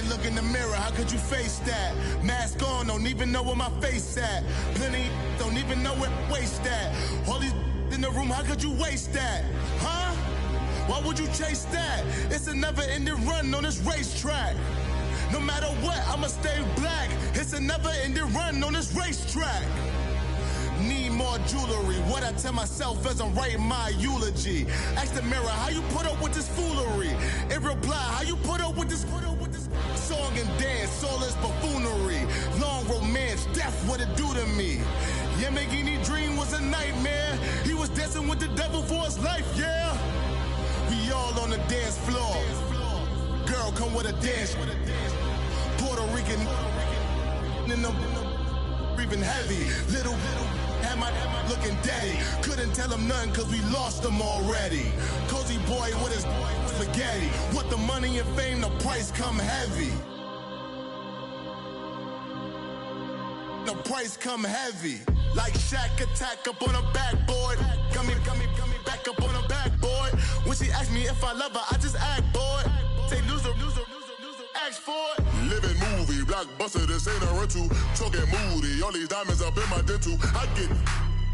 look in the mirror, how could you face that? Mask on, don't even know where my face at. Plenty don't even know where waist at. All these in the room, how could you waste that? Huh? Why would you chase that? It's a never-ending run on this racetrack. No matter what, I'ma stay black. It's a never-ending run on this racetrack. Need more jewelry. What I tell myself as I'm writing my eulogy. Ask the mirror, how you put up with this foolery? In reply, how you put up with this song and dance, all this buffoonery. Long romance, death, what it do to me? Yamagini dream was a nightmare. He was dancing with the devil for his life, yeah. We all on the dance floor. Girl, come with a dance. Puerto Rican in the breathing heavy. Little had my looking daddy. Couldn't tell him nothing cause we lost him already. Cozy boy with his spaghetti. What the money and fame, the price come heavy. The price come heavy. Like Shaq attack up on a backboard. Gummy, back up on a backboard. When she asked me if I love her, I just act bored. Say loser, ask for it. Living movie, blockbuster, this ain't a rental. Talking moody, all these diamonds up in my dental. I get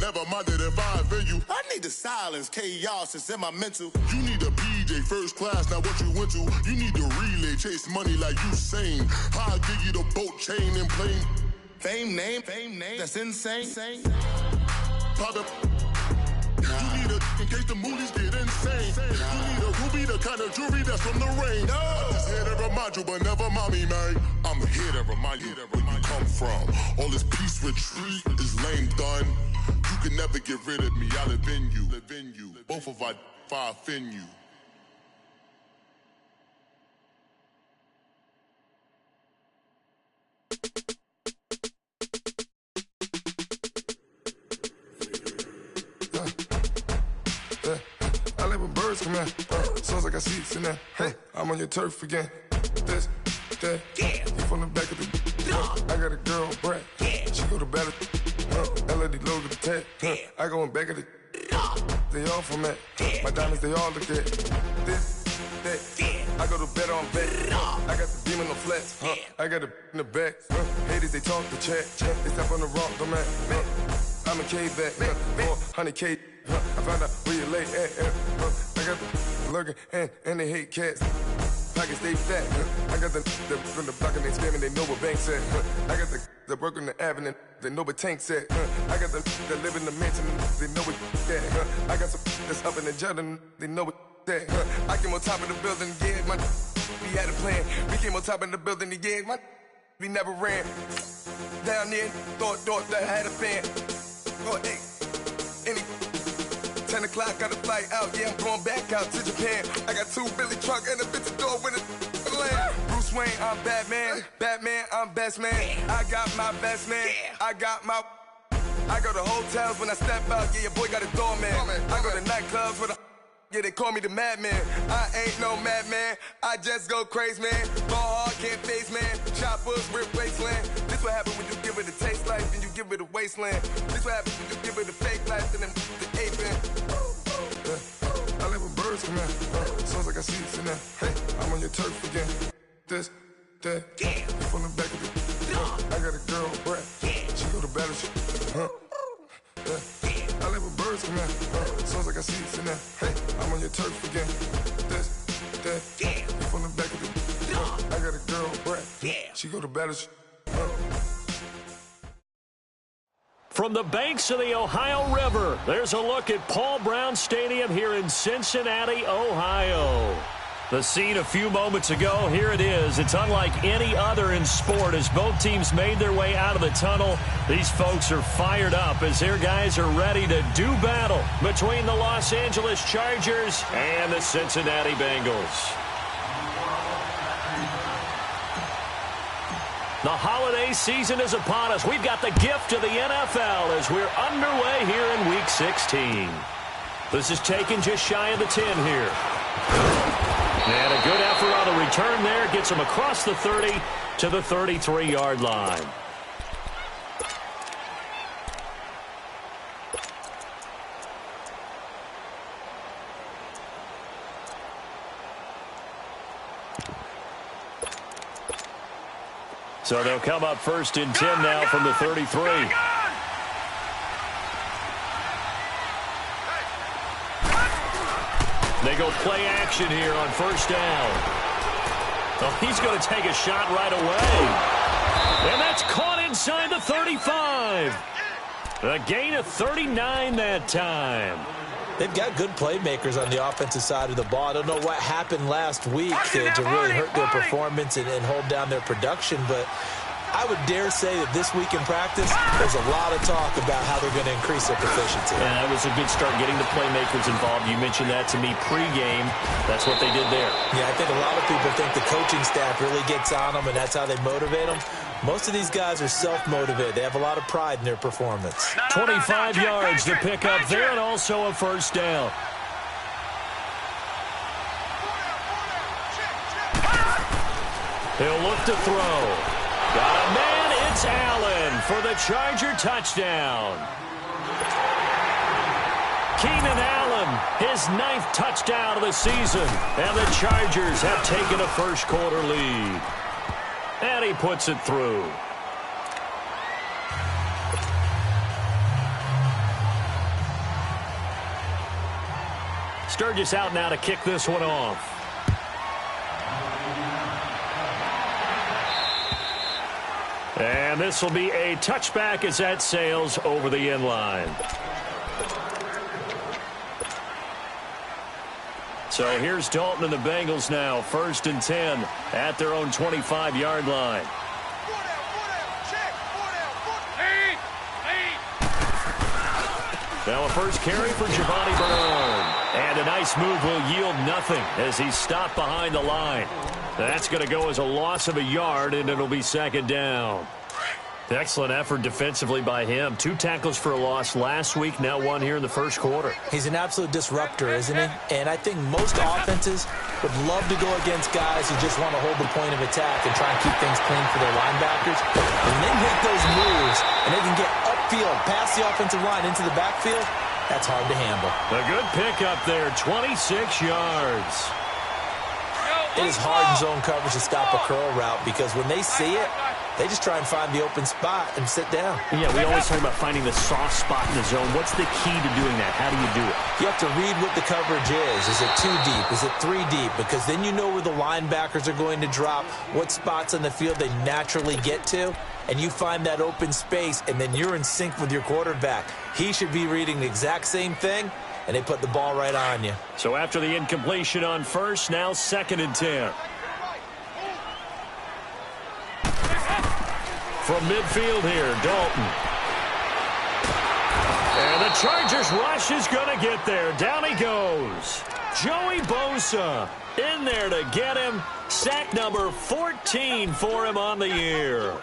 never minded if I offend you. I need the silence, chaos is in my mental. You need a PJ first class, not what you went to. You need the relay, chase money like you sane. I'll give you the boat, chain, and plane. Fame name, that's insane. Pop up. You need a, in case the movies get insane. You need a ruby, the kind of jewelry that's from the rain. I'm just here to remind you, but never mommy, man. I'm here to remind you where you come from. All this peace retreat is lame done. You can never get rid of me, I live in you. Both of our offend you. I live with birds come in. Sounds like I see seats in there. Hey, I'm on your turf again. This, that, you from the back of the. I got a girl, Brad. She go to battle. LED logo the tag. I go in back of the. They all from that. My diamonds, they all look at. This, that. I go to bed on bed. I got the demon on flats. I got the in the back. Haters, they talk the chat. They step on the rock, don't man. I'm a K-back. 400K. I found out where you lay at. I got the lurking and they hate cats. Pockets stay fat. I got the from the block and they scamming, they know what banks at. I got the work on the avenue, they know what tanks at. I got the that live in the mansion, they know what that. I got some that's up in the Jordan, they know what that. I came on top of the building, yeah, my we had a plan. We came on top of the building, yeah, my we never ran. Down there, thought that I had a fan. Oh, hey, any 10 o'clock, got a flight out, yeah, I'm going back out to Japan. I got 2 Billy truck and a bitch door with a land. Bruce Wayne, I'm Batman. Batman, I'm best man. I got my best man. I got my. I go to hotels when I step out, yeah, your boy got a doorman. I go to nightclubs with a. Yeah, they call me the madman. I ain't no madman. I just go crazy, man. Ball hard, can't face, man. Choppers, rip wasteland. This what happens when you give it a taste life and you give it a wasteland. This what happens when you give it a fake life and then the aping. I live with birds come in. Sounds like I see seats in there. Hey, I'm on your turf again. This, that, you from the back of the. I got a girl, Brad. She go to battle. I live with birds come in. Sounds like I see seats in there. Hey, I'm on your turf again. This, that, you from the back of the. I got a girl, Brad. She go to battle. From the banks of the Ohio River, there's a look at Paul Brown Stadium here in Cincinnati, Ohio. The scene a few moments ago, here it is. It's unlike any other in sport as both teams made their way out of the tunnel. These folks are fired up as their guys are ready to do battle between the Los Angeles Chargers and the Cincinnati Bengals. The holiday season is upon us. We've got the gift of the NFL as we're underway here in Week 16. This is taken just shy of the 10 here. And a good effort on the return there. Gets him across the 30 to the 33-yard line. So they'll come up 1st and 10 now from the 33. They go play action here on 1st down. Oh, he's going to take a shot right away. And that's caught inside the 35. A gain of 39 that time. They've got good playmakers on the offensive side of the ball. I don't know what happened last week to really hurt their performance and hold down their production, but I would dare say that this week in practice, there's a lot of talk about how they're going to increase their proficiency. And that was a good start, getting the playmakers involved. You mentioned that to me pregame. That's what they did there. Yeah, I think a lot of people think the coaching staff really gets on them, and that's how they motivate them. Most of these guys are self-motivated. They have a lot of pride in their performance. 25 yards to pick up there, and also a 1st down. He'll look to throw. Got a man, it's Allen for the Charger touchdown. Keenan Allen, his 9th touchdown of the season, and the Chargers have taken a first-quarter lead. And he puts it through. Sturgis out now to kick this one off. And this will be a touchback as that sails over the end line. So here's Dalton and the Bengals now, 1st and 10 at their own 25-yard line. Now a first carry for Giovanni Bernard. And a nice move will yield nothing as he's stopped behind the line. That's going to go as a loss of a yard, and it'll be 2nd down. Excellent effort defensively by him. 2 tackles for a loss last week, now 1 here in the first quarter. He's an absolute disruptor, isn't he? And I think most offenses would love to go against guys who just want to hold the point of attack and try and keep things clean for their linebackers. When they make those moves and they can get upfield, past the offensive line into the backfield, that's hard to handle. A good pickup there, 26 yards. It is hard in zone coverage to stop a curl route because when they see it, they just try and find the open spot and sit down. Yeah, we always talk about finding the soft spot in the zone. What's the key to doing that? How do you do it? You have to read what the coverage is. Is it 2 deep? Is it 3 deep? Because then you know where the linebackers are going to drop, what spots on the field they naturally get to, and you find that open space, and then you're in sync with your quarterback. He should be reading the exact same thing, and they put the ball right on you. So after the incompletion on 1st, now 2nd and 10. From midfield here, Dalton. And the Chargers rush is going to get there. Down he goes. Joey Bosa in there to get him. Sack number 14 for him on the year.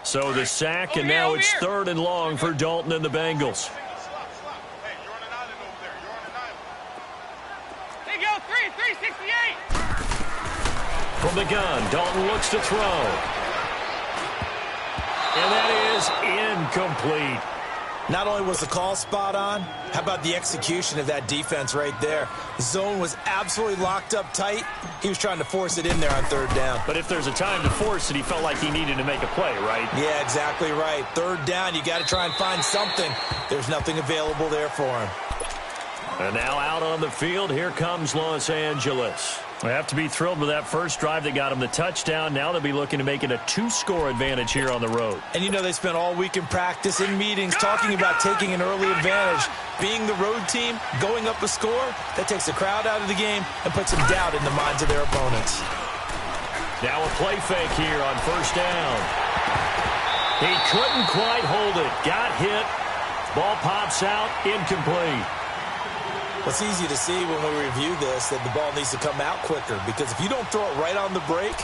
So the sack, and now it's 3rd and long for Dalton and the Bengals. From the gun, Dalton looks to throw. And that is incomplete. Not only was the call spot on, how about the execution of that defense right there? The zone was absolutely locked up tight. He was trying to force it in there on 3rd down. But if there's a time to force it, he felt like he needed to make a play, right? Yeah, exactly right. 3rd down, you got to try and find something. There's nothing available there for him. And now out on the field, here comes Los Angeles. We have to be thrilled with that first drive that got him the touchdown. Now they'll be looking to make it a 2-score advantage here on the road. And you know they spent all week in practice, in meetings, talking about taking an early advantage. Being the road team, going up a score, that takes the crowd out of the game and puts some doubt in the minds of their opponents. Now a play fake here on 1st down. He couldn't quite hold it. Got hit. Ball pops out, incomplete. It's easy to see when we review this that the ball needs to come out quicker, because if you don't throw it right on the break,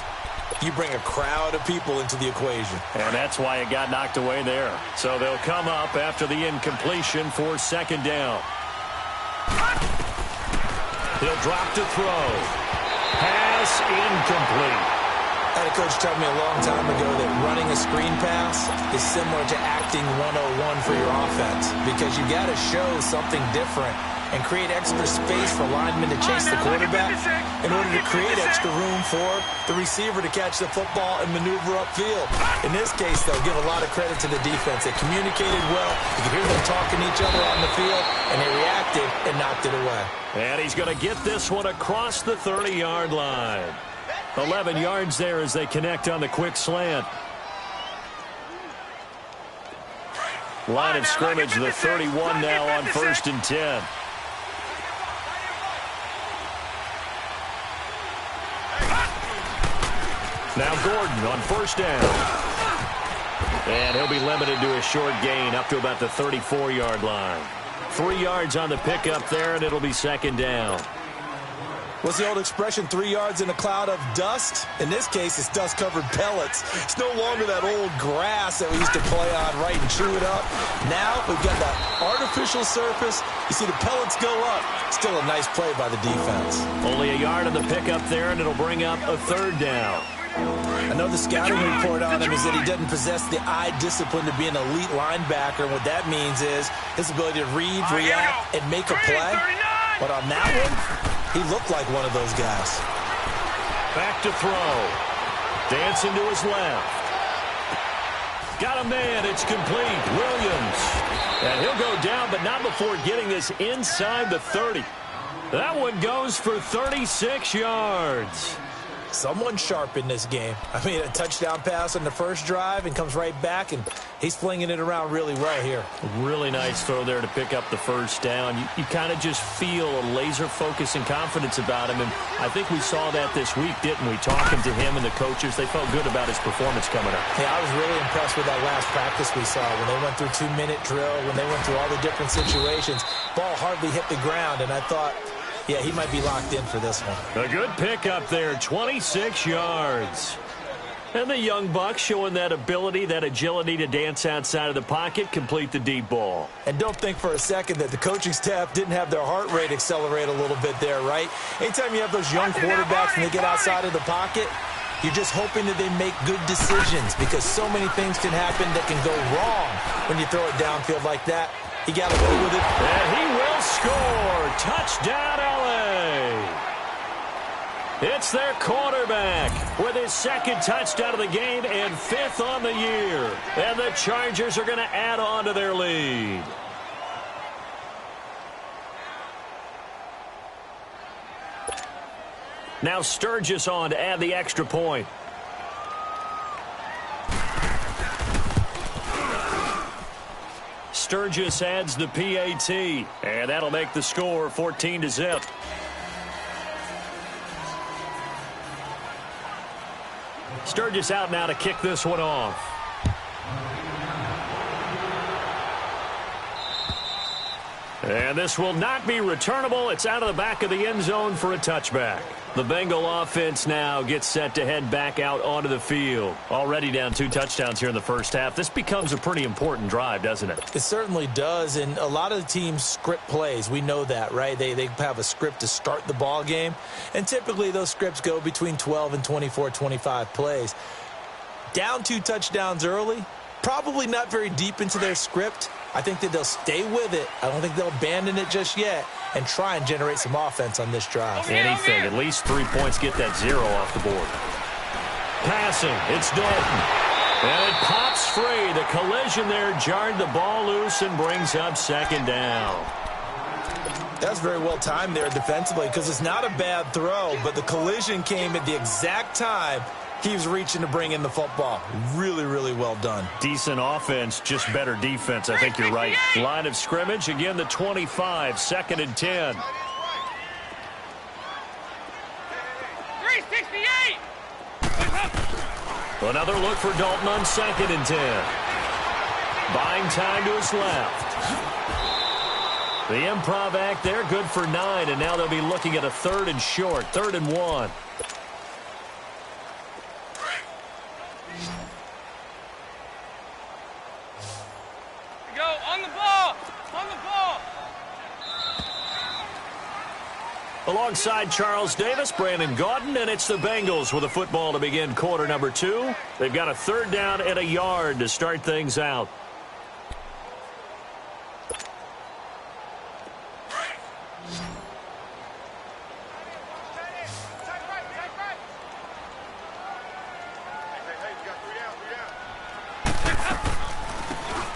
you bring a crowd of people into the equation. And that's why it got knocked away there. So they'll come up after the incompletion for 2nd down. He'll drop to throw. Pass incomplete. I had a coach tell me a long time ago that running a screen pass is similar to acting 101 for your offense because you got to show something different and create extra space for linemen to chase the quarterback in order to create extra room for the receiver to catch the football and maneuver upfield. In this case, though, give a lot of credit to the defense. They communicated well. You could hear them talking to each other on the field, and they reacted and knocked it away. And he's going to get this one across the 30-yard line. 11 yards there as they connect on the quick slant. Line of scrimmage, the 31 now on 1st and 10. Now Gordon on 1st down. And he'll be limited to a short gain up to about the 34-yard line. 3 yards on the pickup there, and it'll be 2nd down. What's the old expression, 3 yards in a cloud of dust? In this case, it's dust-covered pellets. It's no longer that old grass that we used to play on, right, and chew it up. Now we've got that artificial surface. You see the pellets go up. Still a nice play by the defense. Only a yard on the pickup there, and it'll bring up a 3rd down. I know the scouting report on him is that he doesn't possess the eye discipline to be an elite linebacker. And what that means is his ability to read, react, and make a play. But on that one, he looked like one of those guys. Back to throw. Dancing to his left. Got a man. It's complete. Williams. And he'll go down, but not before getting this inside the 30. That one goes for 36 yards. Someone sharp in this game. I mean, a touchdown pass on the first drive and comes right back, and he's flinging it around really well here. Really nice throw there to pick up the 1st down. You kind of just feel a laser focus and confidence about him, and I think we saw that this week, didn't we? Talking to him and the coaches, they felt good about his performance coming up. Yeah, I was really impressed with that last practice we saw when they went through 2-minute drill, when they went through all the different situations. Ball hardly hit the ground, and I thought, yeah, he might be locked in for this one. A good pickup there, 26 yards. And the young buck showing that ability, that agility to dance outside of the pocket, complete the deep ball. And don't think for a second that the coaching staff didn't have their heart rate accelerate a little bit there, right? Anytime you have those young quarterbacks and they get outside of the pocket, you're just hoping that they make good decisions because so many things can happen that can go wrong when you throw it downfield like that. He got away with it. And he will score. Touchdown, L.A. It's their quarterback with his 2nd touchdown of the game and 5th on the year. And the Chargers are going to add on to their lead. Now Sturgis on to add the extra point. Sturgis adds the PAT, and that'll make the score 14-0. Sturgis out now to kick this one off. And this will not be returnable. It's out of the back of the end zone for a touchback. The Bengal offense now gets set to head back out onto the field. Already down 2 touchdowns here in the first half. This becomes a pretty important drive, doesn't it? It certainly does, and a lot of the teams script plays. We know that, right? They have a script to start the ball game, and typically those scripts go between 12 and 24, 25 plays. Down 2 touchdowns early, probably not very deep into their script. I think that they'll stay with it. I don't think they'll abandon it just yet and try and generate some offense on this drive. Anything. At least 3 points, get that 0 off the board. Passing. It's Dalton. And it pops free. The collision there jarred the ball loose and brings up 2nd down. That's very well timed there defensively because it's not a bad throw, but the collision came at the exact time he was reaching to bring in the football. Really, really well done. Decent offense, just better defense. I think you're right. Line of scrimmage, again, the 25, 2nd and 10. 368. Another look for Dalton on 2nd and 10. Buying time to his left. The improv act there, good for 9, and now they'll be looking at a 3rd and short, 3rd and 1. Alongside Charles Davis, Brandon Gaudin, and it's the Bengals with a football to begin quarter number 2. They've got a 3rd down and a yard to start things out.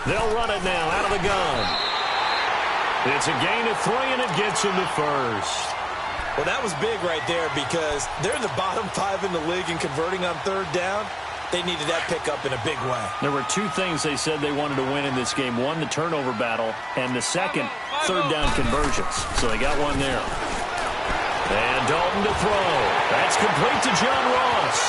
They'll run it now out of the gun. It's a gain of 3, and it gets them to first. Well, that was big right there because they're in the bottom 5 in the league in converting on 3rd down. They needed that pickup in a big way. There were 2 things they said they wanted to win in this game. 1, the turnover battle, and the second, 3rd down conversions. So they got one there. And Dalton to throw. That's complete to John Ross.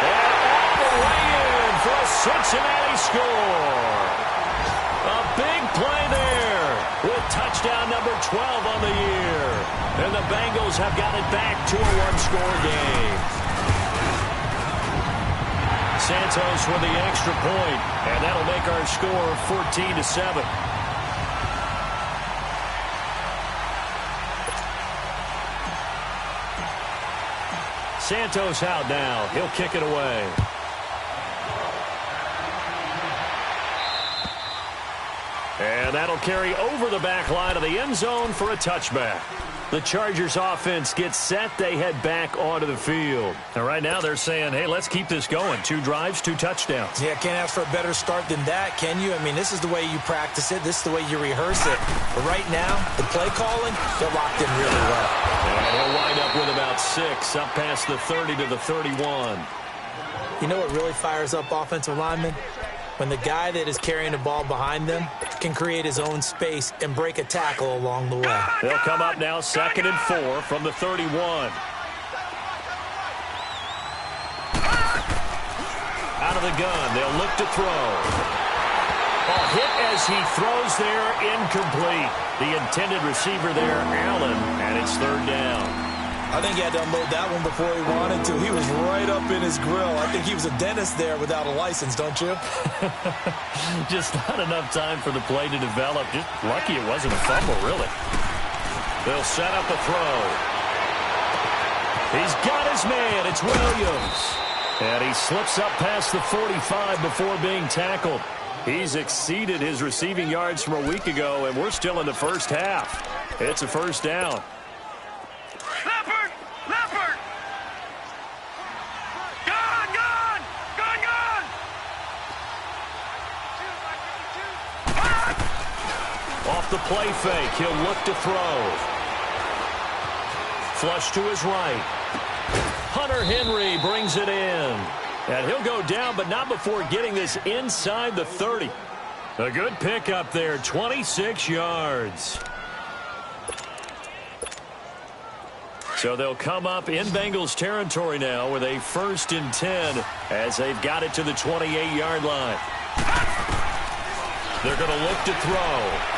And all the way in for a Cincinnati score. A big play there with touchdown number 12 on the year. And the Bengals have got it back to a 1-score game. Santos with the extra point, and that'll make our score 14-7. Santos out now. He'll kick it away. And that'll carry over the back line of the end zone for a touchback. The Chargers offense gets set. They head back onto the field. And right now they're saying, hey, let's keep this going. 2 drives, 2 touchdowns. Yeah, can't ask for a better start than that, can you? I mean, this is the way you practice it. This is the way you rehearse it. But right now, the play calling, they're locked in really well. And he'll wind up with about 6, up past the 30 to the 31. You know what really fires up offensive linemen? When the guy that is carrying the ball behind them can create his own space and break a tackle along the way. They'll come up now 2nd and 4 from the 31. Out of the gun, they'll look to throw. A hit as he throws there, incomplete. The intended receiver there, Allen, and it's 3rd down. I think he had to unload that one before he wanted to. He was right up in his grill. I think he was a dentist there without a license, don't you? Just not enough time for the play to develop. Just lucky it wasn't a fumble, really. They'll set up a throw. He's got his man. It's Williams. And he slips up past the 45 before being tackled. He's exceeded his receiving yards from a week ago, and we're still in the first half. It's a 1st down. Off the play fake, he'll look to throw. Flush to his right. Hunter Henry brings it in. And he'll go down, but not before getting this inside the 30. A good pickup there, 26 yards. So they'll come up in Bengals territory now with a 1st and 10 as they've got it to the 28-yard line. They're going to look to throw.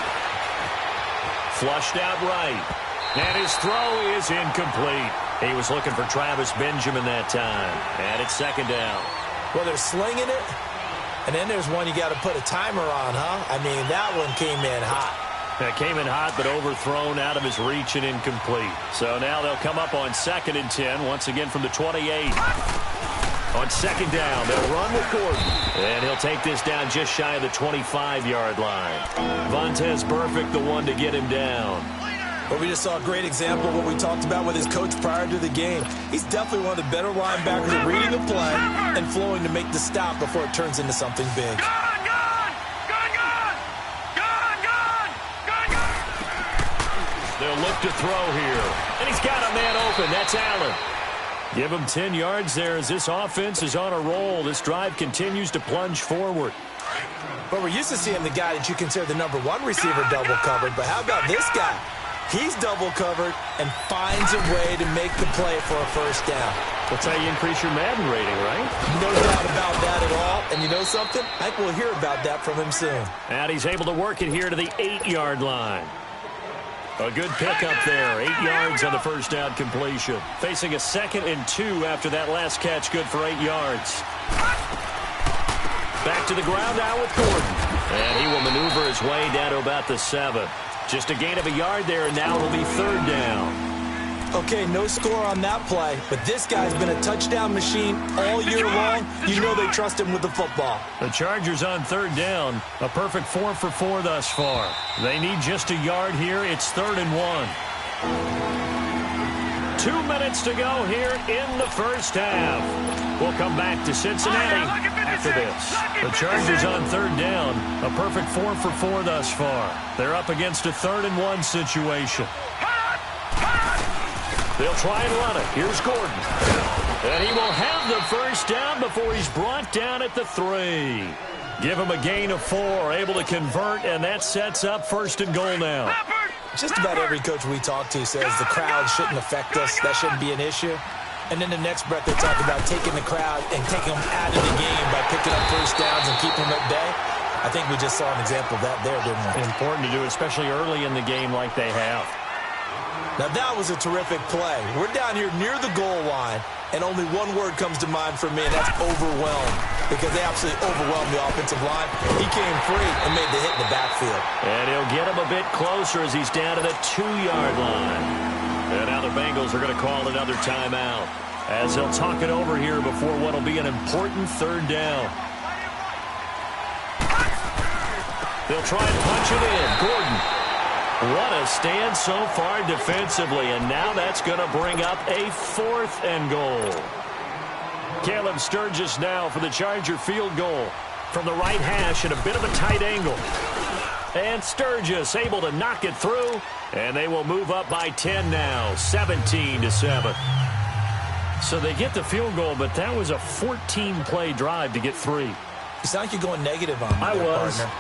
Flushed out right. And his throw is incomplete. He was looking for Travis Benjamin that time. And it's 2nd down. Well, they're slinging it. And then there's one you got to put a timer on, huh? I mean, that one came in hot. That came in hot, but overthrown out of his reach and incomplete. So now they'll come up on 2nd and 10, once again from the 28. On 2nd down, they'll run with Gordon. And he'll take this down just shy of the 25-yard line. Vontaze Burfict, the one to get him down. Well, we just saw a great example of what we talked about with his coach prior to the game. He's definitely one of the better linebackers at reading the play and flowing to make the stop before it turns into something big. They'll look to throw here. And he's got a man open. That's Allen. Give him 10 yards there as this offense is on a roll. This drive continues to plunge forward. But we're used to seeing the guy that you consider the number 1 receiver double covered. But how about this guy? He's double covered and finds a way to make the play for a 1st down. That's how you increase your Madden rating, right? No doubt about that at all. And you know something? I think we'll hear about that from him soon. And he's able to work it here to the 8-yard line. A good pickup there. 8 yards on the 1st down completion. Facing a 2nd and 2 after that last catch. Good for 8 yards. Back to the ground now with Gordon. And he will maneuver his way down to about the 7. Just a gain of a yard there, and now it'll be third down. Okay, no score on that play, but this guy's been a touchdown machine all year long. You know they trust him with the football. The Chargers on third down, a perfect 4 for 4 thus far. They need just a yard here. It's 3rd and 1. 2 minutes to go here in the first half. We'll come back to Cincinnati after this. The Chargers on third down, a perfect 4 for 4 thus far. They're up against a 3rd and 1 situation. They'll try and run it. Here's Gordon. And he will have the first down before he's brought down at the 3. Give him a gain of 4, able to convert, and that sets up 1st and goal now. Just about every coach we talk to says the crowd shouldn't affect us. That shouldn't be an issue. And then the next breath they're talking about taking the crowd and taking them out of the game by picking up first downs and keeping them at bay. I think we just saw an example of that there, didn't we? Important to do, especially early in the game like they have. Now, that was a terrific play. We're down here near the goal line, and only one word comes to mind for me, and that's overwhelmed, because they absolutely overwhelmed the offensive line. He came free and made the hit in the backfield. And he'll get him a bit closer as he's down to the 2-yard line. And now the Bengals are going to call another timeout as they'll talk it over here before what will be an important 3rd down. They'll try and punch it in. Gordon. What a stand so far defensively, and now that's going to bring up a 4th and goal. Caleb Sturgis now for the Charger field goal from the right hash at a bit of a tight angle. And Sturgis able to knock it through, and they will move up by 10 now, 17-7. So they get the field goal, but that was a 14-play drive to get 3. You sound like you're going negative on me, partner.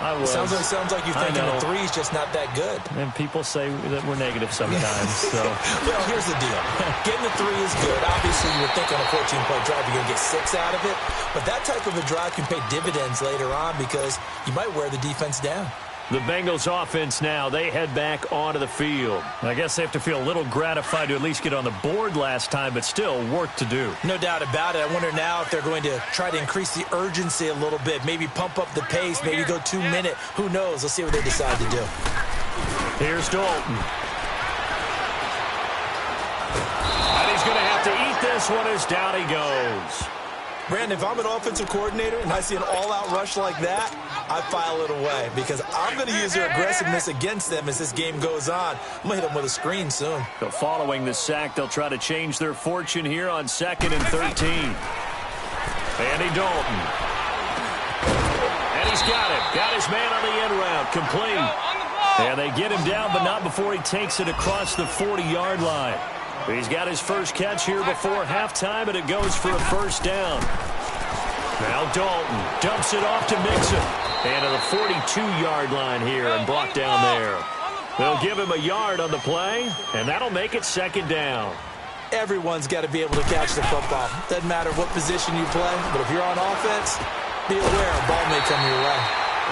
I was. Sounds like you're thinking the 3's just not that good. And people say that we're negative sometimes. So. Well, here's the deal. Getting the 3 is good. Obviously, you would think on a 14-play drive you're going to get 6 out of it. But that type of a drive can pay dividends later on because you might wear the defense down. The Bengals offense now, they head back onto the field. I guess they have to feel a little gratified to at least get on the board last time, but still work to do. No doubt about it. I wonder now if they're going to try to increase the urgency a little bit, maybe pump up the pace, maybe go 2-minute. Who knows? Let's see what they decide to do. Here's Dalton. And he's going to have to eat this one as down he goes. Brandon, if I'm an offensive coordinator and I see an all-out rush like that, I file it away because I'm going to use their aggressiveness against them as this game goes on. I'm going to hit them with a screen soon. So following the sack, they'll try to change their fortune here on 2nd and 13. Andy Dalton. And he's got it. Got his man on the end route. Complete. And they get him down, but not before he takes it across the 40-yard line. He's got his first catch here before halftime, and it goes for a 1st down. Now Dalton dumps it off to Mixon. And to the 42-yard line here and brought down there. They'll give him a yard on the play, and that'll make it 2nd down. Everyone's got to be able to catch the football. Doesn't matter what position you play, but if you're on offense, be aware a ball may come your way.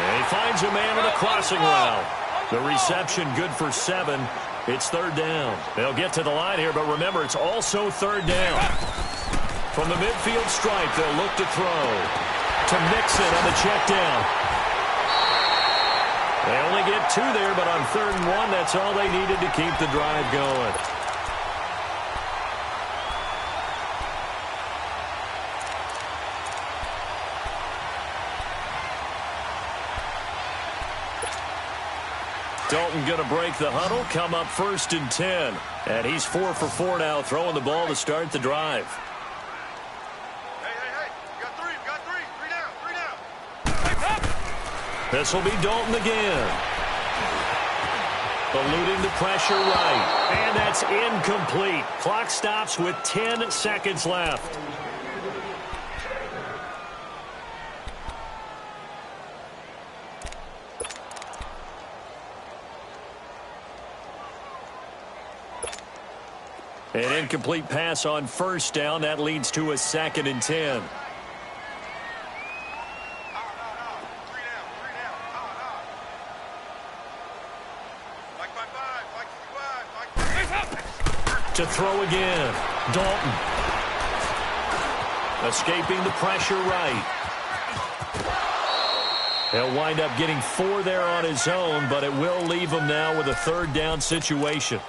And he finds a man on the crossing route. The reception good for 7. It's 3rd down. They'll get to the line here, but remember, it's also 3rd down. From the midfield stripe, they'll look to throw. To Mixon on the check down. They only get 2 there, but on 3rd and 1, that's all they needed to keep the drive going. Dalton going to break the huddle, come up 1st and 10. And he's 4 for 4 now, throwing the ball to start the drive. Hey. You got 3. Three down. This will be Dalton again. Eluding the pressure right. And that's incomplete. Clock stops with 10 seconds left. An incomplete pass on 1st down. That leads to a 2nd and 10. To throw again. Dalton. Escaping the pressure right. He'll wind up getting 4 there on his own, but it will leave him now with a third down situation.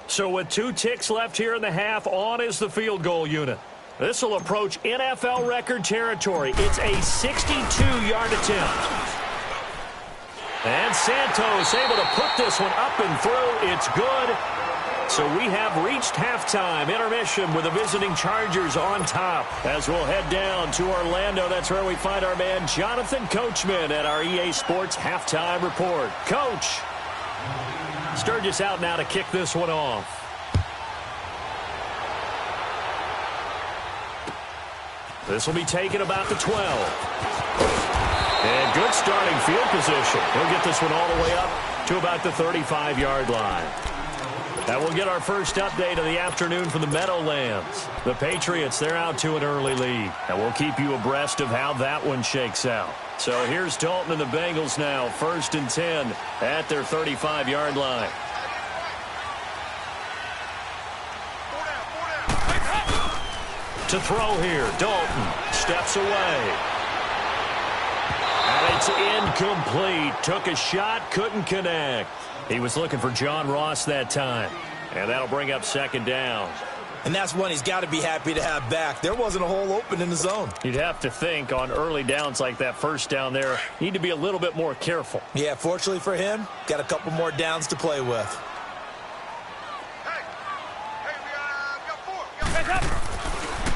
So with 2 ticks left here in the half, on is the field goal unit. This will approach NFL record territory. It's a 62-yard attempt. And Santos able to put this one up and through. It's good. So we have reached halftime intermission with the visiting Chargers on top. As we'll head down to Orlando, that's where we find our man Jonathan Coachman at our EA Sports Halftime Report. Coach, Sturgis out now to kick this one off. This will be taken about the 12. And good starting field position. He'll get this one all the way up to about the 35-yard line. That will get our first update of the afternoon from the Meadowlands. The Patriots, they're out to an early lead. And we'll keep you abreast of how that one shakes out. So here's Dalton and the Bengals now, 1st and 10 at their 35-yard line. To throw here, Dalton steps away. And it's incomplete. Took a shot, couldn't connect. He was looking for John Ross that time. And that'll bring up 2nd down. And that's one he's got to be happy to have back. There wasn't a hole open in the zone. You'd have to think on early downs like that, 1st down there, need to be a little bit more careful. Yeah, fortunately for him, got a couple more downs to play with.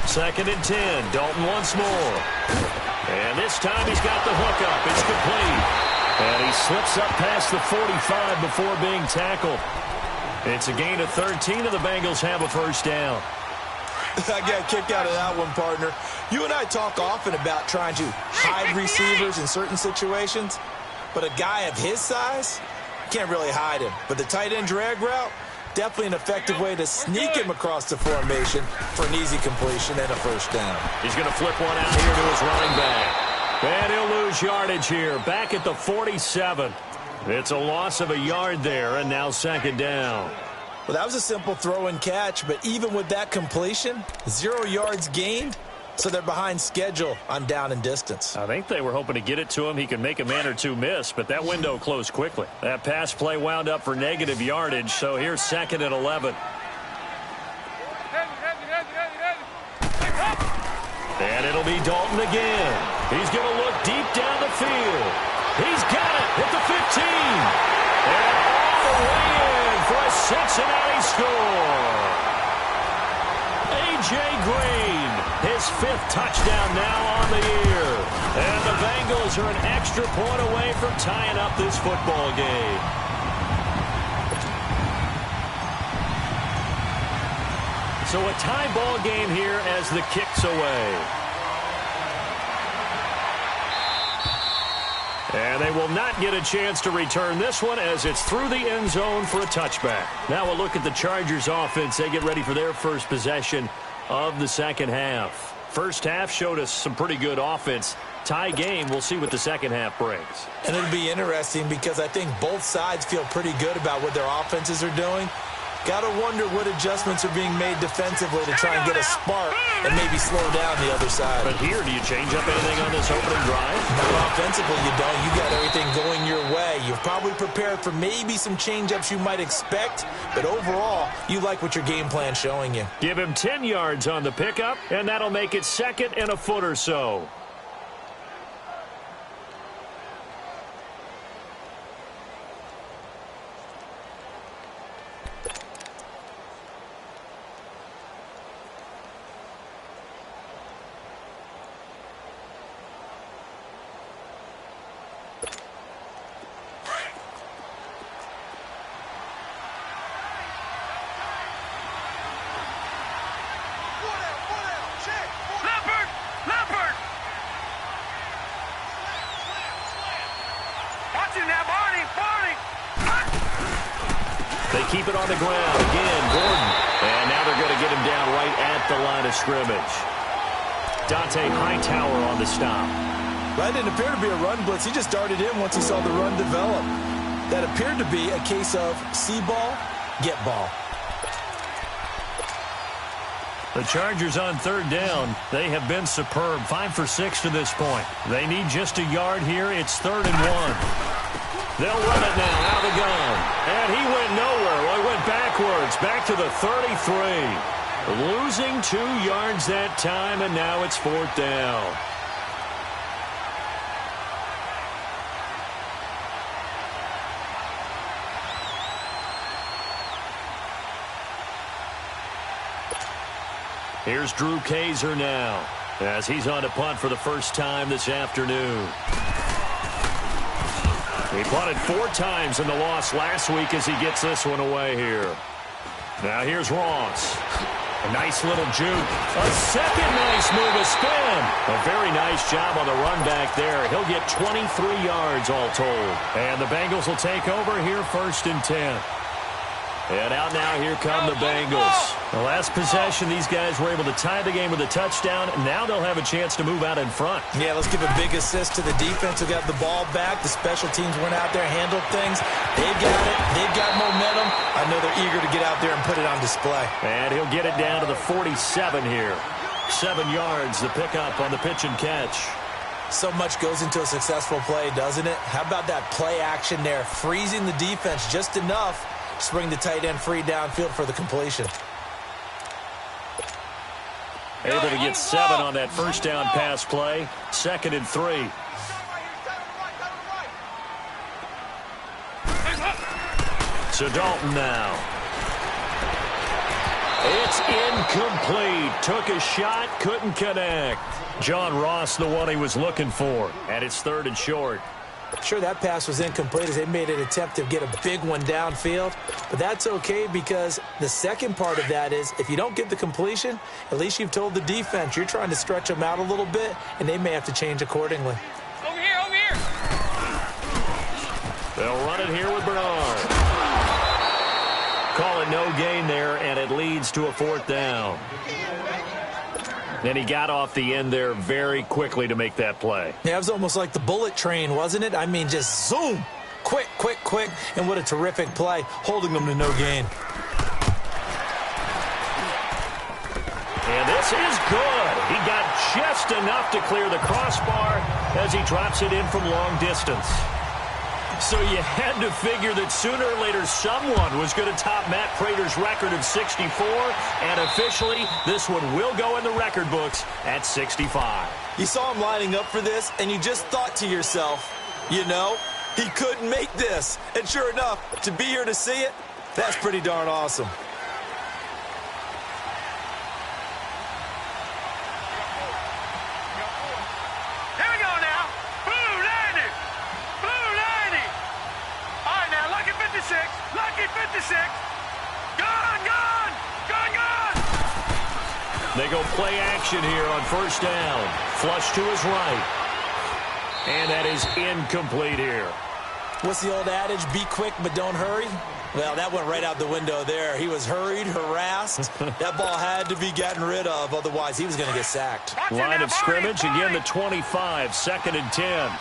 Second and 10. Dalton once more. And this time he's got the hook up. It's complete. And he slips up past the 45 before being tackled. It's a gain of 13, and the Bengals have a 1st down. I got a kick out of that one, partner. You and I talk often about trying to hide receivers in certain situations, but a guy of his size, can't really hide him. But the tight end drag route, definitely an effective way to sneak him across the formation for an easy completion and a 1st down. He's going to flip one out here to his running back. And he'll lose yardage here, back at the 47. It's a loss of a yard there, and now 2nd down. Well, that was a simple throw and catch, but even with that completion, 0 yards gained, so they're behind schedule on down and distance. I think they were hoping to get it to him. He could make a man or two miss, but that window closed quickly. That pass play wound up for negative yardage, so here's 2nd and 11. And it'll be Dalton again. He's going to look deep down the field. He's got it at the 15. And all the way in for a Cincinnati score. A.J. Green, his 5th touchdown now on the year. And the Bengals are an extra point away from tying up this football game. So a tie ball game here as the kick's away. And they will not get a chance to return this one as it's through the end zone for a touchback. Now we'll look at the Chargers offense. They get ready for their first possession of the 2nd half. First half showed us some pretty good offense. Tie game, we'll see what the 2nd half brings. And it'll be interesting because I think both sides feel pretty good about what their offenses are doing. Got to wonder what adjustments are being made defensively to try and get a spark and maybe slow down the other side. But here, do you change up anything on this opening drive? Not offensively, you don't. You got everything going your way. You've probably prepared for maybe some change-ups you might expect, but overall, you like what your game plan's showing you. Give him 10 yards on the pickup, and that'll make it 2nd and a foot or so. They keep it on the ground. Again, Gordon. And now they're going to get him down right at the line of scrimmage. Dante Hightower on the stop. That didn't appear to be a run blitz. He just darted in once he saw the run develop. That appeared to be a case of see ball, get ball. The Chargers on third down. They have been superb. 5 for 6 to this point. They need just a yard here. It's 3rd and 1. They'll run it now out of the gun. And he went nowhere. Well, he went backwards. Back to the 33. Losing 2 yards that time, and now it's 4th down. Here's Drew Kaiser now, as he's on to punt for the first time this afternoon. He punted 4 times in the loss last week as he gets this one away here. Now here's Ross. A nice little juke. A second nice move, a spin. A very nice job on the run back there. He'll get 23 yards all told. And the Bengals will take over here 1st and 10. And out now, here come the Bengals. The last possession, these guys were able to tie the game with a touchdown. Now they'll have a chance to move out in front. Yeah, let's give a big assist to the defense who got the ball back. The special teams went out there, handled things. They've got it. They've got momentum. I know they're eager to get out there and put it on display. And he'll get it down to the 47 here. 7 yards, the pickup on the pitch and catch. So much goes into a successful play, doesn't it? How about that play action there? Freezing the defense just enough. Bring the tight end free downfield for the completion. Able to get 7 on that first down pass play. 2nd and 3. So Dalton now. It's incomplete. Took a shot, couldn't connect. John Ross, the one he was looking for. And it's 3rd and short. Sure, that pass was incomplete as they made an attempt to get a big one downfield. But that's okay because the second part of that is if you don't get the completion, at least you've told the defense you're trying to stretch them out a little bit, and they may have to change accordingly. Over here, over here. They'll run it here with Bernard. Call it no gain there, and it leads to a 4th down. Then he got off the end there very quickly to make that play. Yeah, it was almost like the bullet train, wasn't it? I mean, just zoom. Quick, quick, quick. And what a terrific play, holding them to no gain. And this is good. He got just enough to clear the crossbar as he drops it in from long distance. So you had to figure that sooner or later someone was going to top Matt Prater's record of 64, and officially this one will go in the record books at 65. You saw him lining up for this, and you just thought to yourself, you know, he couldn't make this. And sure enough, to be here to see it, that's pretty darn awesome. They go play action here on 1st down. Flush to his right. And that is incomplete here. What's the old adage? Be quick, but don't hurry. Well, that went right out the window there. He was hurried, harassed. That ball had to be gotten rid of. Otherwise, he was going to get sacked. Line of scrimmage. Again, the 25. 2nd and 10.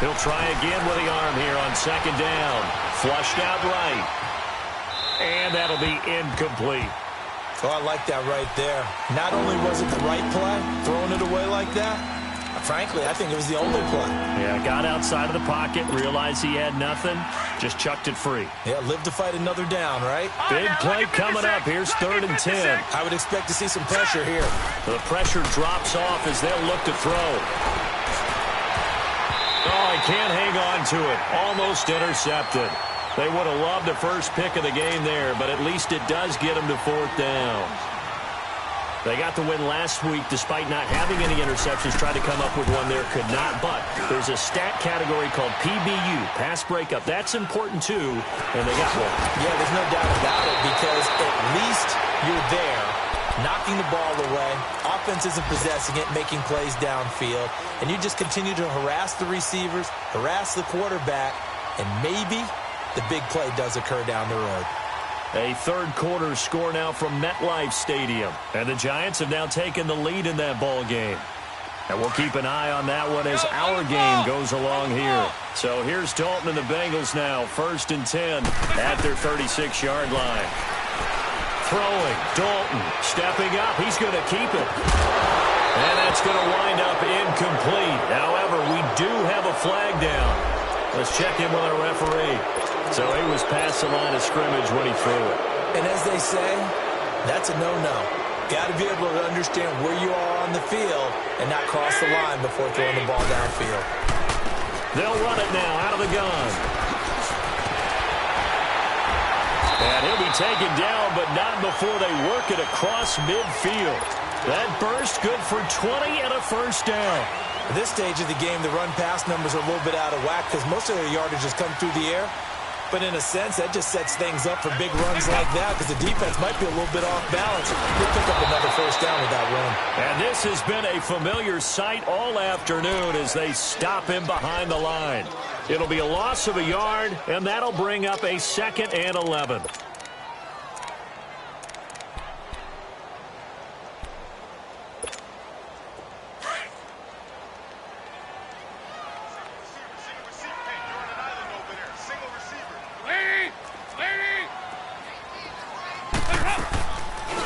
He'll try again with the arm here on 2nd down. Flushed out right. And that'll be incomplete. Oh, I like that right there. Not only was it the right play, throwing it away like that, frankly, I think it was the only play. Yeah, got outside of the pocket, realized he had nothing, just chucked it free. Yeah, live to fight another down, right? Big play coming up. Here's 3rd and 10. I would expect to see some pressure here. The pressure drops off as they'll look to throw. Oh, he can't hang on to it. Almost intercepted. They would have loved the first pick of the game there, but at least it does get them to 4th down. They got the win last week despite not having any interceptions. Tried to come up with one there, could not. But there's a stat category called PBU, pass breakup. That's important too, and they got one. Yeah, there's no doubt about it because at least you're there, knocking the ball away. Offense isn't possessing it, making plays downfield. And you just continue to harass the receivers, harass the quarterback, and maybe the big play does occur down the road. A third-quarter score now from MetLife Stadium. And the Giants have now taken the lead in that ball game. And we'll keep an eye on that one as our game goes along here. So here's Dalton and the Bengals now, 1st and 10 at their 36-yard line. Throwing, Dalton stepping up. He's going to keep it. And that's going to wind up incomplete. However, we do have a flag down. Let's check in with our referee. So he was past the line of scrimmage when he threw it. And as they say, that's a no-no. Got to be able to understand where you are on the field and not cross the line before throwing the ball downfield. They'll run it now out of the gun. And he'll be taken down, but not before they work it across midfield. That burst good for 20 and a first down. At this stage of the game, the run-pass numbers are a little bit out of whack because most of their yardage has come through the air. But in a sense, that just sets things up for big runs like that because the defense might be a little bit off balance. He'll pick up another first down with that run. And this has been a familiar sight all afternoon as they stop him behind the line. It'll be a loss of a yard, and that'll bring up a 2nd and 11.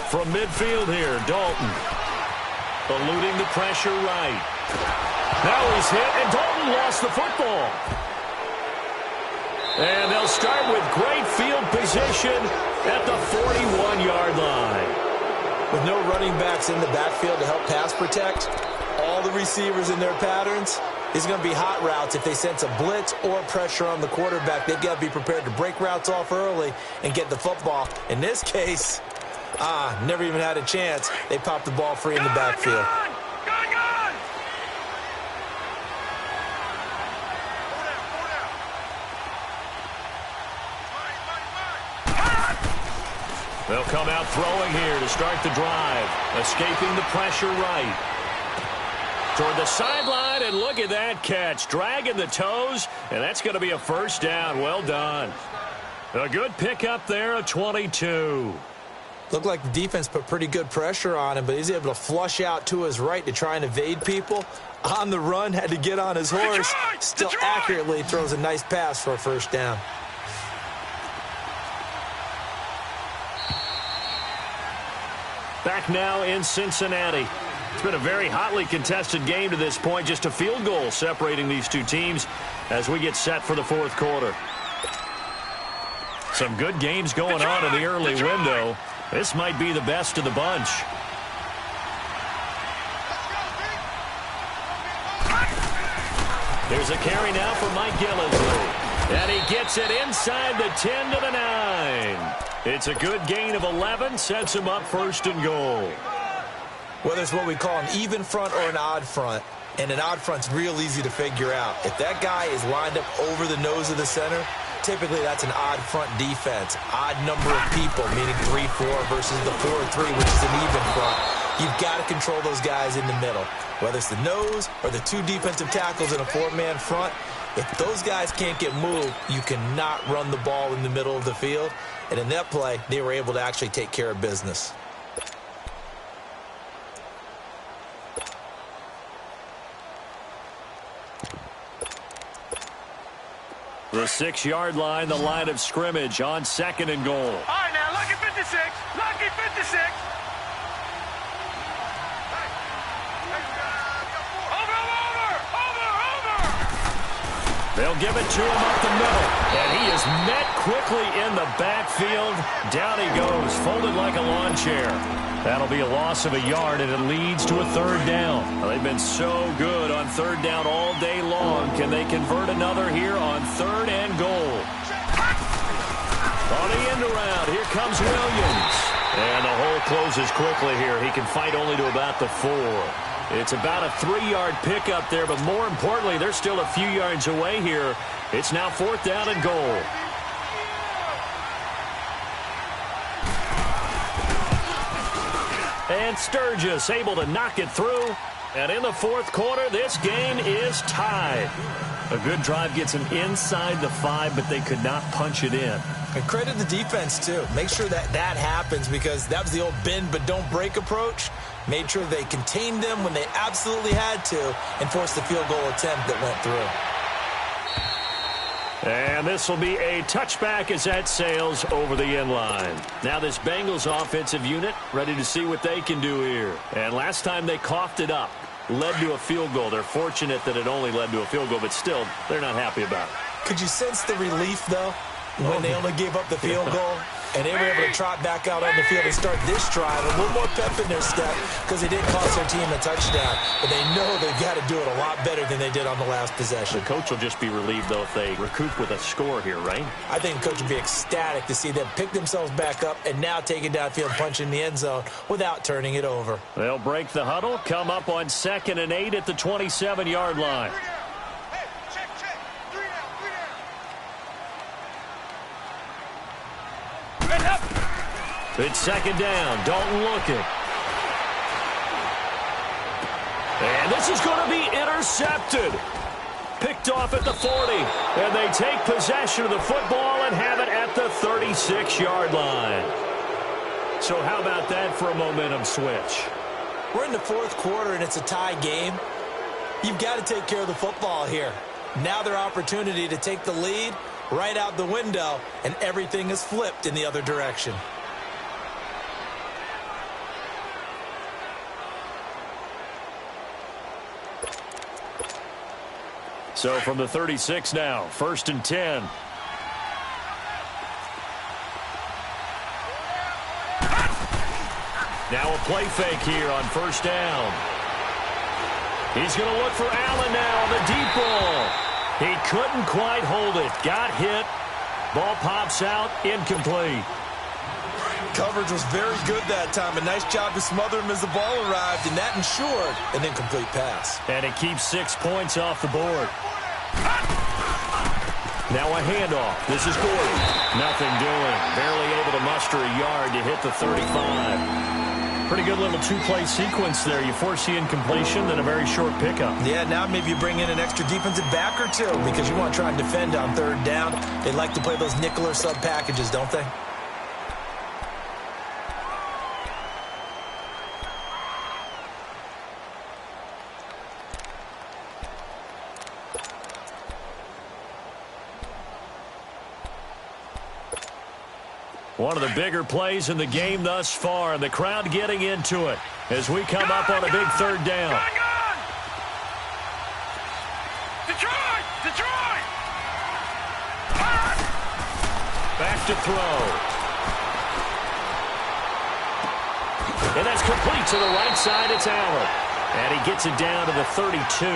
From midfield here, Dalton. Eluding the pressure right. Now he's hit, and Dalton lost the football. And they'll start with great field position at the 41-yard line. With no running backs in the backfield to help pass protect, all the receivers in their patterns, it's going to be hot routes. If they sense a blitz or pressure on the quarterback, they've got to be prepared to break routes off early and get the football. In this case, never even had a chance. They popped the ball free in the backfield. They'll come out throwing here to start the drive. Escaping the pressure right. Toward the sideline, and look at that catch. Dragging the toes, and that's going to be a first down. Well done. A good pickup there, a 22. Looked like the defense put pretty good pressure on him, but he's able to flush out to his right to try and evade people. On the run, had to get on his horse. Still accurately throws a nice pass for a first down. Back now in Cincinnati. It's been a very hotly contested game to this point. Just a field goal separating these two teams as we get set for the 4th quarter. Some good games going on in the early window. This might be the best of the bunch. There's a carry now for Mike Gillisley. And he gets it inside the 10 to the 9. It's a good gain of 11, sets him up 1st and goal. Whether it's what we call an even front or an odd front, and an odd front's real easy to figure out. If that guy is lined up over the nose of the center, typically that's an odd front defense. Odd number of people, meaning 3-4 versus the 4-3, which is an even front. You've got to control those guys in the middle. Whether it's the nose or the 2 defensive tackles in a 4-man front, if those guys can't get moved, you cannot run the ball in the middle of the field. And in that play, they were able to actually take care of business. The 6-yard line, the line of scrimmage on 2nd and goal. All right, now, lucky 56. Lucky 56. They'll give it to him up the middle. And he is met quickly in the backfield. Down he goes, folded like a lawn chair. That'll be a loss of a yard, and it leads to a 3rd down. Well, they've been so good on 3rd down all day long. Can they convert another here on 3rd and goal? On the end around, here comes Williams. And the hole closes quickly here. He can fight only to about the 4. It's about a 3-yard pickup there, but more importantly, they're still a few yards away here. It's now 4th down and goal. And Sturgis able to knock it through. And in the fourth quarter, this game is tied. A good drive gets them inside the 5, but they could not punch it in. And credit the defense, too. Make sure that happens, because that was the old bend but don't break approach. Made sure they contained them when they absolutely had to and forced the field goal attempt that went through. And this will be a touchback as that sails over the end line. Now this Bengals offensive unit ready to see what they can do here. And last time they coughed it up, led to a field goal. They're fortunate that it only led to a field goal, but still, they're not happy about it. Could you sense the relief, though, when they only gave up the field goal? And they were able to trot back out on the field and start this drive a little more pep in their step, because they didn't cost their team a touchdown. But they know they've got to do it a lot better than they did on the last possession. The coach will just be relieved, though, if they recoup with a score here, right? I think the coach would be ecstatic to see them pick themselves back up and now take it downfield, punch in the end zone without turning it over. They'll break the huddle, come up on 2nd and 8 at the 27-yard line. It's 2nd down. Dalton looking. And this is going to be intercepted. Picked off at the 40. And they take possession of the football and have it at the 36-yard line. So how about that for a momentum switch? We're in the fourth quarter, and it's a tie game. You've got to take care of the football here. Now their opportunity to take the lead right out the window, and everything is flipped in the other direction. So from the 36 now, 1st and 10. Now a play fake here on 1st down. He's going to look for Allen now on the deep ball. He couldn't quite hold it. Got hit. Ball pops out. Incomplete. Coverage was very good that time. A nice job to smother him as the ball arrived, and that ensured an incomplete pass. And it keeps 6 points off the board. Now a handoff. This is Gordon. Nothing doing. Barely able to muster a yard to hit the 35. Pretty good little two-play sequence there. You force the incompletion, then a very short pickup. Yeah, now maybe you bring in an extra defensive back or two, because you want to try and defend on 3rd down. They like to play those nickel or sub packages, don't they? One of the bigger plays in the game thus far, and the crowd getting into it as we come up on a big 3rd down. Detroit! Detroit! Back to throw. And that's complete to the right side. It's Allen. And he gets it down to the 32.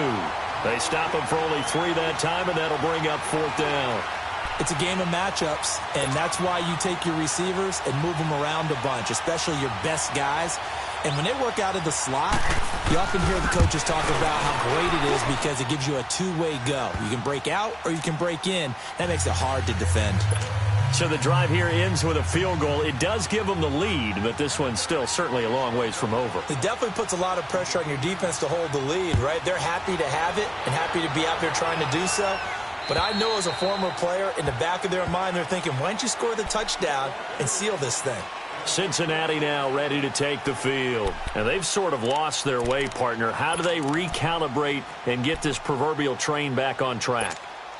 They stop him for only 3 that time, and that'll bring up 4th down. It's a game of matchups, and that's why you take your receivers and move them around a bunch, especially your best guys. And when they work out of the slot, you often hear the coaches talk about how great it is because it gives you a two-way go. You can break out or you can break in. That makes it hard to defend. So the drive here ends with a field goal. It does give them the lead, but this one's still certainly a long ways from over. It definitely puts a lot of pressure on your defense to hold the lead, right? They're happy to have it and happy to be out there trying to do so. But I know as a former player, in the back of their mind, they're thinking, why don't you score the touchdown and seal this thing? Cincinnati now ready to take the field. And they've sort of lost their way, partner. How do they recalibrate and get this proverbial train back on track?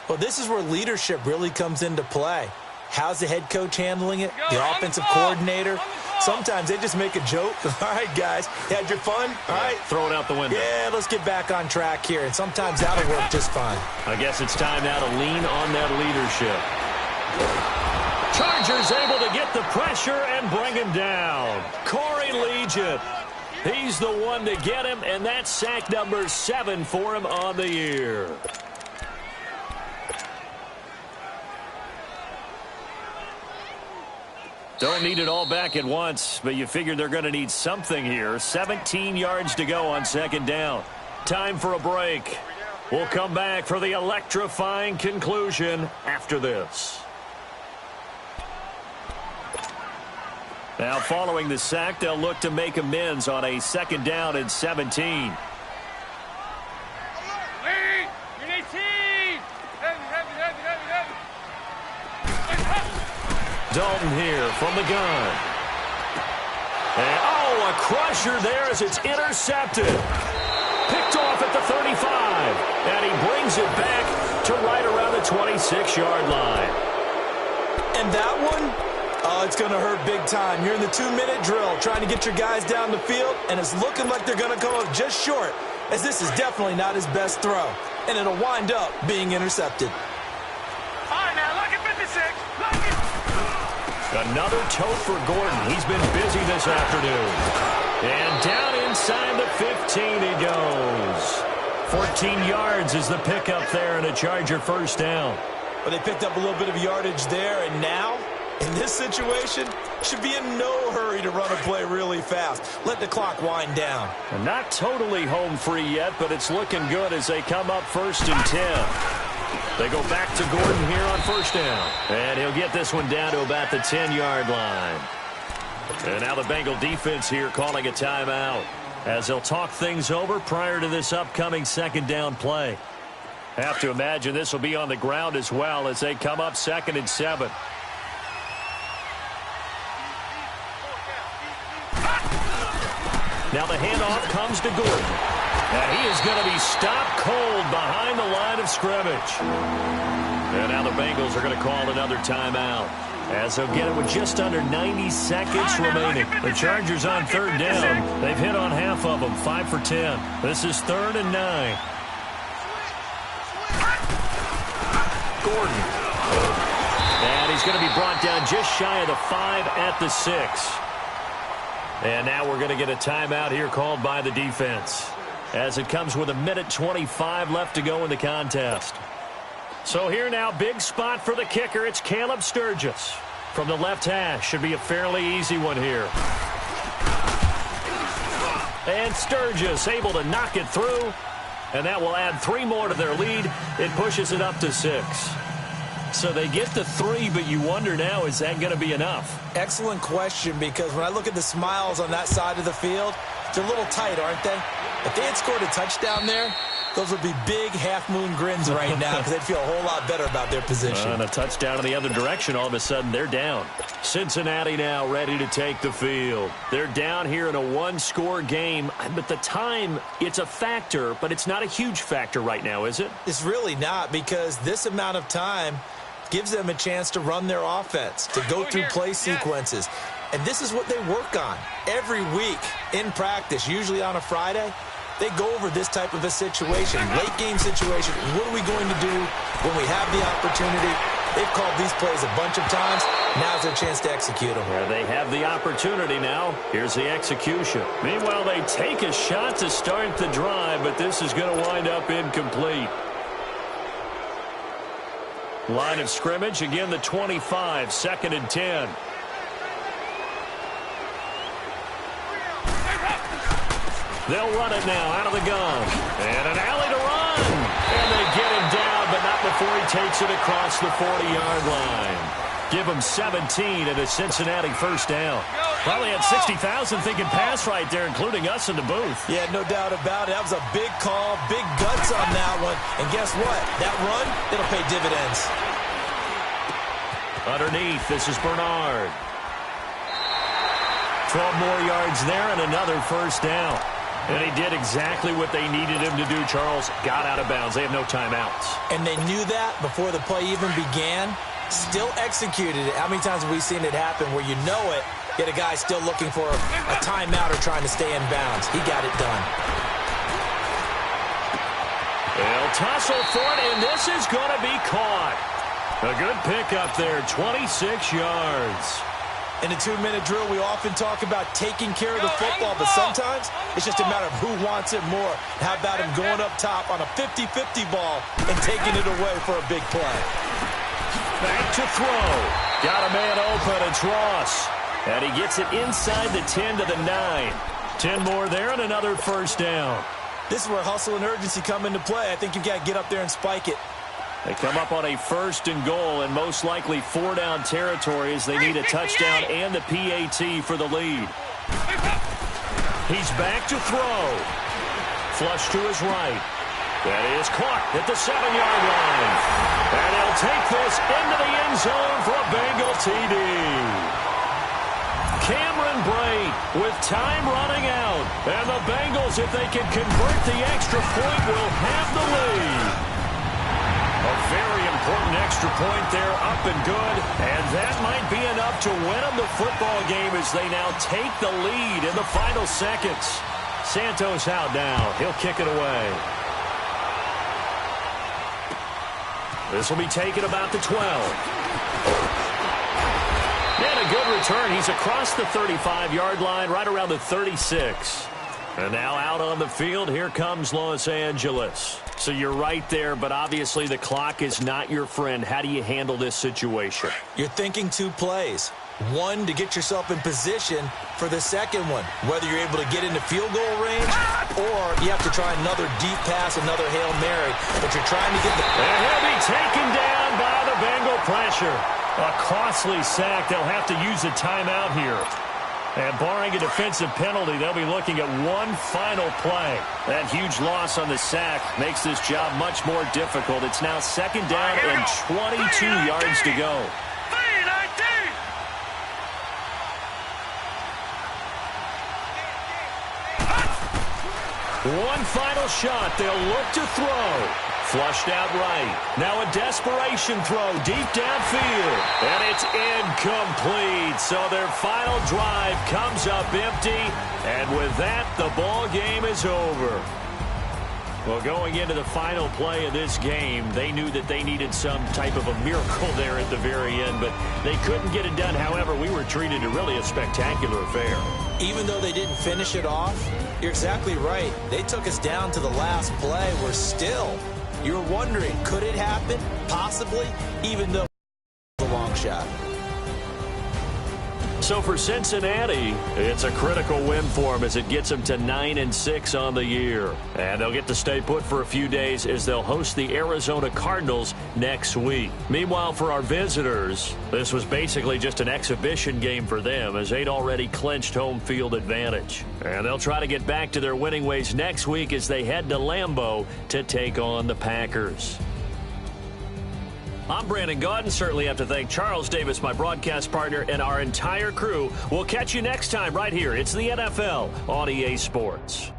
Well, this is where leadership really comes into play. How's the head coach handling it? The offensive coordinator? Sometimes they just make a joke. All right, guys, you had your fun? All right. Throw it out the window. Yeah, let's get back on track here. And sometimes that'll work just fine. I guess it's time now to lean on that leadership. Chargers able to get the pressure and bring him down. Corey Legion. He's the one to get him, and that's sack number 7 for him on the year. Don't need it all back at once, but you figure they're going to need something here. 17 yards to go on 2nd down. Time for a break. We'll come back for the electrifying conclusion after this. Now following the sack, they'll look to make amends on a 2nd down and 17. Dalton here from the gun. And, oh, a crusher there as it's intercepted. Picked off at the 35. And he brings it back to right around the 26-yard line. And that one, oh, it's going to hurt big time. You're in the 2-minute drill trying to get your guys down the field, and it's looking like they're going to come up just short, as this is definitely not his best throw. And it'll wind up being intercepted. All right, now, look at 56. Look at... Another tote for Gordon. He's been busy this afternoon. And down inside the 15 he goes. 14 yards is the pickup there, and a Charger first down. Well, they picked up a little bit of yardage there, and now, in this situation, should be in no hurry to run a play really fast. Let the clock wind down. And not totally home free yet, but it's looking good as they come up 1st and 10. They go back to Gordon here on first down. And he'll get this one down to about the 10-yard line. And now the Bengal defense here calling a timeout as they'll talk things over prior to this upcoming second down play. Have to imagine this will be on the ground as well as they come up 2nd and 7. Now the handoff comes to Gordon. And he is going to be stopped cold behind the line of scrimmage. And now the Bengals are going to call another timeout as they'll get it with just under 90 seconds remaining. The Chargers on 3rd down. They've hit on half of them, 5 for 10. This is 3rd and 9. Gordon. And he's going to be brought down just shy of the 5 at the 6. And now we're going to get a timeout here called by the defense as it comes with 1:25 left to go in the contest. So here now, big spot for the kicker. It's Caleb Sturgis from the left hash. Should be a fairly easy one here. And Sturgis able to knock it through. And that will add 3 more to their lead. It pushes it up to 6. So they get to 3, but you wonder now, is that going to be enough? Excellent question, because when I look at the smiles on that side of the field, they're a little tight, aren't they? If they had scored a touchdown there, those would be big half-moon grins right now because they'd feel a whole lot better about their position. And a touchdown in the other direction, all of a sudden they're down. Cincinnati now ready to take the field. They're down here in a 1-score game, but the time, it's a factor, but it's not a huge factor right now, is it? It's really not, because this amount of time gives them a chance to run their offense, to go through play sequences. And this is what they work on every week in practice, usually on a Friday. They go over this type of a situation, late game situation. What are we going to do when we have the opportunity? They've called these plays a bunch of times. Now's their chance to execute them. Yeah, they have the opportunity now. Here's the execution. Meanwhile, they take a shot to start the drive, but this is going to wind up incomplete. Line of scrimmage, again the 25, 2nd and 10. They'll run it now out of the gun. And an alley to run. And they get him down, but not before he takes it across the 40-yard line. Give him 17 at a Cincinnati first down. Probably had 60,000 thinking pass right there, including us in the booth. Yeah, no doubt about it. That was a big call, big guts on that one. And guess what? That run, it'll pay dividends. Underneath, this is Bernard. 12 more yards there and another first down. And he did exactly what they needed him to do, Charles. Got out of bounds. They have no timeouts. And they knew that before the play even began. Still executed it. How many times have we seen it happen where you know it, yet a guy still looking for a timeout or trying to stay in bounds? He got it done. They'll tussle for it, and this is going to be caught. A good pickup there, 26 yards. In a 2-minute drill, we often talk about taking care of the football, but sometimes it's just a matter of who wants it more. How about him going up top on a 50-50 ball and taking it away for a big play? Back to throw. Got a man open. It's Ross. And he gets it inside the 10 to the 9. 10 more there and another first down. This is where hustle and urgency come into play. I think you've got to get up there and spike it. They come up on a 1st and goal and most likely 4-down territory as they need a touchdown and the PAT for the lead. He's back to throw. Flush to his right. That is caught at the 7-yard line. And he'll take this into the end zone for a Bengal TD. Cameron Brate with time running out. And the Bengals, if they can convert the extra point, will have the lead. A very important extra point there, up and good. And that might be enough to win them the football game as they now take the lead in the final seconds. Santos out now. He'll kick it away. This will be taken about the 12. And a good return. He's across the 35-yard line, right around the 36. And now out on the field, here comes Los Angeles. So you're right there, but obviously the clock is not your friend. How do you handle this situation? You're thinking 2 plays. One, to get yourself in position for the second one, whether you're able to get into field goal range or you have to try another deep pass, another Hail Mary, but you're trying to get the... And he'll be taken down by the Bengal pressure. A costly sack. They'll have to use a timeout here. And barring a defensive penalty, they'll be looking at one final play. That huge loss on the sack makes this job much more difficult. It's now 2nd down and 22 yards to go. One final shot. They'll look to throw. Flushed out right. Now a desperation throw deep downfield. And it's incomplete. So their final drive comes up empty. And with that, the ball game is over. Well, going into the final play of this game, they knew that they needed some type of a miracle there at the very end, but they couldn't get it done. However, we were treated to really a spectacular affair. Even though they didn't finish it off, you're exactly right. They took us down to the last play. We're still, you're wondering, could it happen? Possibly, even though it's a long shot. So for Cincinnati, it's a critical win for them as it gets them to 9-6 on the year. And they'll get to stay put for a few days as they'll host the Arizona Cardinals next week. Meanwhile, for our visitors, this was basically just an exhibition game for them as they'd already clinched home field advantage. And they'll try to get back to their winning ways next week as they head to Lambeau to take on the Packers. I'm Brandon Gaudin. Certainly have to thank Charles Davis, my broadcast partner, and our entire crew. We'll catch you next time right here. It's the NFL on EA Sports.